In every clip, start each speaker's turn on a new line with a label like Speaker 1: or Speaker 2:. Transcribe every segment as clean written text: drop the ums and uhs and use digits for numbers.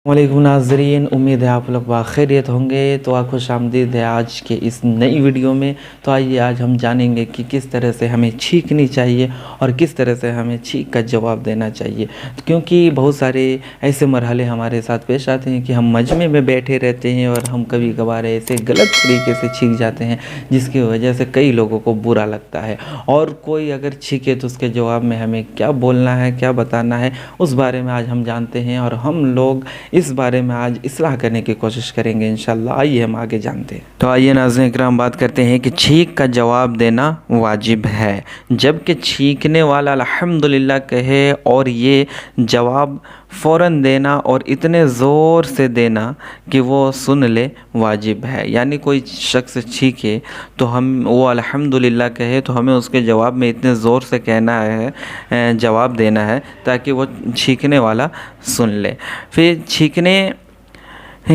Speaker 1: वालेकुम नाज़रीन, उम्मीद है आप लोग बाखैरियत होंगे। तो आप खुश आमदीद है आज के इस नई वीडियो में। तो आइए आज हम जानेंगे कि किस तरह से हमें छींकनी चाहिए और किस तरह से हमें छींक का जवाब देना चाहिए। क्योंकि बहुत सारे ऐसे मरहले हमारे साथ पेश आते हैं कि हम मजमे में बैठे रहते हैं और हम कभी कभार ऐसे गलत तरीके से छींक जाते हैं जिसकी वजह से कई लोगों को बुरा लगता है। और कोई अगर छींके तो उसके जवाब में हमें क्या बोलना है, क्या बताना है, उस बारे में आज हम जानते हैं और हम लोग इस बारे में आज इस्लाह करने की कोशिश करेंगे इंशाल्लाह। आइए हम आगे जानते हैं। तो आइए नाज़रीन इकराम बात करते हैं कि छींक का जवाब देना वाजिब है, जबकि छींकने वाला अल्हम्दुलिल्लाह कहे और ये जवाब फ़ौरन देना और इतने ज़ोर से देना कि वो सुन ले वाजिब है। यानी कोई शख्स छींके तो हम वो अल्हम्दुलिल्लाह कहे तो हमें उसके जवाब में इतने ज़ोर से कहना है, जवाब देना है ताकि वो छींकने वाला सुन ले। फिर छींकने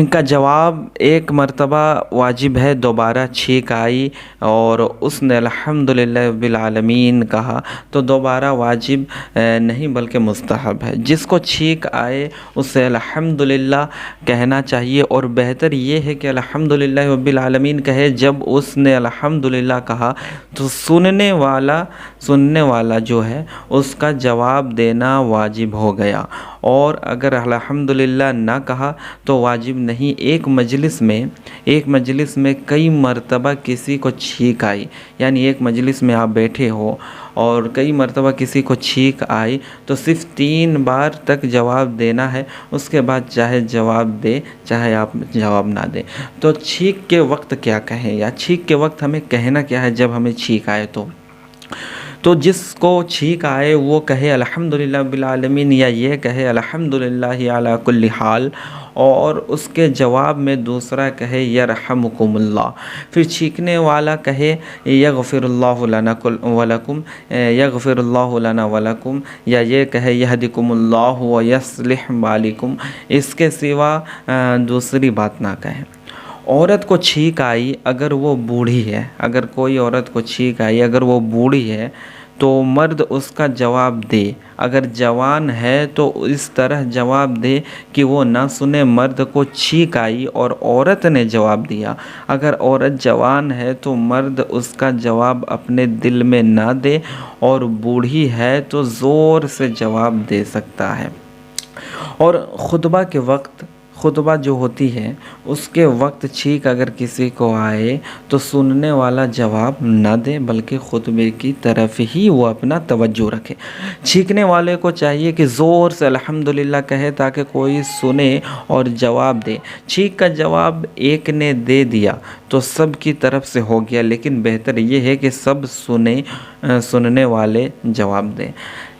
Speaker 1: का जवाब एक मर्तबा वाजिब है, दोबारा छींक आई और उसने अल्हम्दुलिल्लाह बिल आलमीन कहा तो दोबारा वाजिब नहीं बल्कि मुस्तहब है। जिसको छींक आए उसे अल्हम्दुलिल्लाह कहना चाहिए और बेहतर ये है कि अल्हम्दुलिल्लाह बिल आलमीन कहे। जब उसने अल्हम्दुलिल्लाह कहा तो सुनने वाला जो है उसका जवाब देना वाजिब हो गया। और अगर अल्हम्दुलिल्लाह ना कहा तो वाजिब नहीं। एक मजलिस में कई मर्तबा किसी को छींक आई, यानी एक मजलिस में आप बैठे हो और कई मर्तबा किसी को छींक आई तो सिर्फ 3 बार तक जवाब देना है। उसके बाद चाहे जवाब दे चाहे आप जवाब ना दें। तो छींक के वक्त क्या कहें या छींक के वक्त हमें कहना क्या है जब हमें छींक आए तो जिसको छींक आए वो कहे अल्हम्दुलिल्लाह बिल आलमीन या ये कहे अल्हम्दुलिल्लाह अला कुल्ली हाल और उसके जवाब में दूसरा कहे यरहमुकुमुल्लाह। फिर छींकने वाला कहे यगफिरुल्लाहु लना वलकुम, यगफिरुल्लाहु लना वलकुम, या ये कहे यहदिकुमुल्लाहु व यस्लिह बालिकुम। इसके सिवा दूसरी बात ना कहें। औरत को छींक आई अगर वो बूढ़ी है, अगर कोई औरत को छींक आई अगर वो बूढ़ी है तो मर्द उसका जवाब दे। अगर जवान है तो इस तरह जवाब दे कि वो ना सुने। मर्द को छींक आई और औरत ने जवाब दिया, अगर औरत जवान है तो मर्द उसका जवाब अपने दिल में ना दे और बूढ़ी है तो ज़ोर से जवाब दे सकता है। और खुतबा जो होती है उसके वक्त छींक अगर किसी को आए तो सुनने वाला जवाब न दे बल्कि खुतबे की तरफ ही वो अपना तवज्जो रखे। छींकने वाले को चाहिए कि ज़ोर से अल्हम्दुलिल्लाह कहे ताकि कोई सुने और जवाब दे। छींक का जवाब एक ने दे दिया तो सब की तरफ से हो गया, लेकिन बेहतर ये है कि सब सुनने वाले जवाब दें।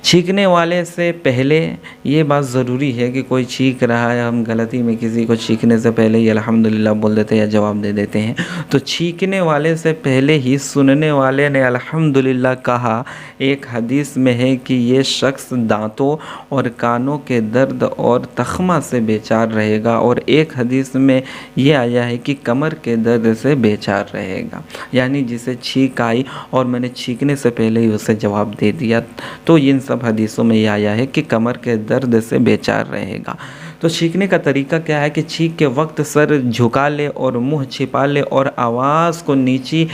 Speaker 1: छींकने वाले से पहले ये बात ज़रूरी है कि कोई छींक रहा है, हम गलती में किसी को छींकने से पहले ही अल्हम्दुलिल्लाह बोल देते हैं या जवाब दे देते हैं। तो छींकने वाले से पहले ही सुनने वाले ने अल्हम्दुलिल्लाह कहा। एक हदीस में है कि ये शख्स दांतों और कानों के दर्द और तख्मा से बेचार रहेगा, और एक हदीस में ये आया है कि कमर के दर्द से बेचार रहेगा। यानी जिसे छींक आई और मैंने छींकने से पहले ही उसे जवाब दे दिया तो इन सब हदीसों में यह आया है कि कमर के दर्द से बेचार रहेगा। तो छींकने का तरीका क्या है कि छींक के वक्त सर झुका ले और मुंह छिपा ले और आवाज़ को नीची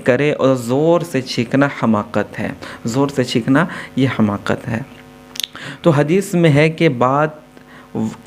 Speaker 1: करे और ज़ोर से छींकना हमाकत है। ज़ोर से छींकना ये हमाकत है। तो हदीस में है कि बात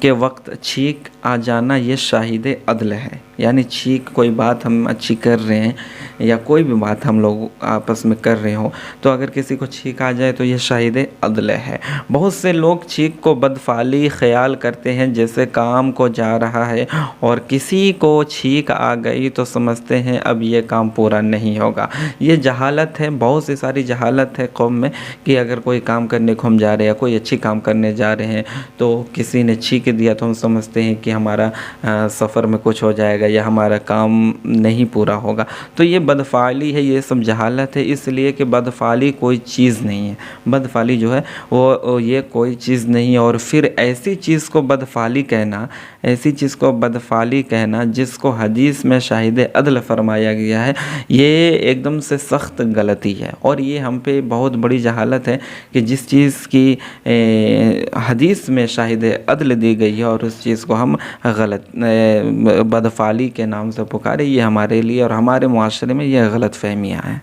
Speaker 1: के वक्त छींक आ जाना ये शाहिद अदल है। यानी छींक कोई बात हम अच्छी कर रहे हैं या कोई भी बात हम लोग आपस में कर रहे हो तो अगर किसी को छींक आ जाए तो ये शाहिद अदल है। बहुत से लोग छींक को बदफाली ख्याल करते हैं, जैसे काम को जा रहा है और किसी को छींक आ गई तो समझते हैं अब ये काम पूरा नहीं होगा। ये जहालत है, बहुत सी सारी जहालत है कौम में कि अगर कोई काम करने को हम जा रहे हैं, कोई अच्छी काम करने जा रहे हैं तो किसी ने छींक दिया तो हम समझते हैं कि ہمارا سفر میں کچھ ہو جائے گا یا ہمارا کام نہیں پورا ہوگا. تو یہ بدفعلی ہے, یہ سب جہالت ہے, اس لیے کہ بدفعلی کوئی چیز نہیں ہے. بدفعلی جو ہے وہ یہ کوئی چیز نہیں ہے. اور پھر ایسی چیز کو بدفعلی کہنا, ایسی چیز کو بدفعلی کہنا جس کو حدیث میں شاہد عدل فرمایا گیا ہے, یہ ایک دم سے سخت غلطی ہے. اور یہ ہم پہ بہت بڑی جہالت ہے کہ جس چیز کی حدیث میں شاہد عدل دی گئی ہے اور اس چیز کو ہم غلط بدفعلی کے نام سے پکارے, یہ ہمارے لیے اور ہمارے معاشرے میں یہ غلط فہمیاں ہیں.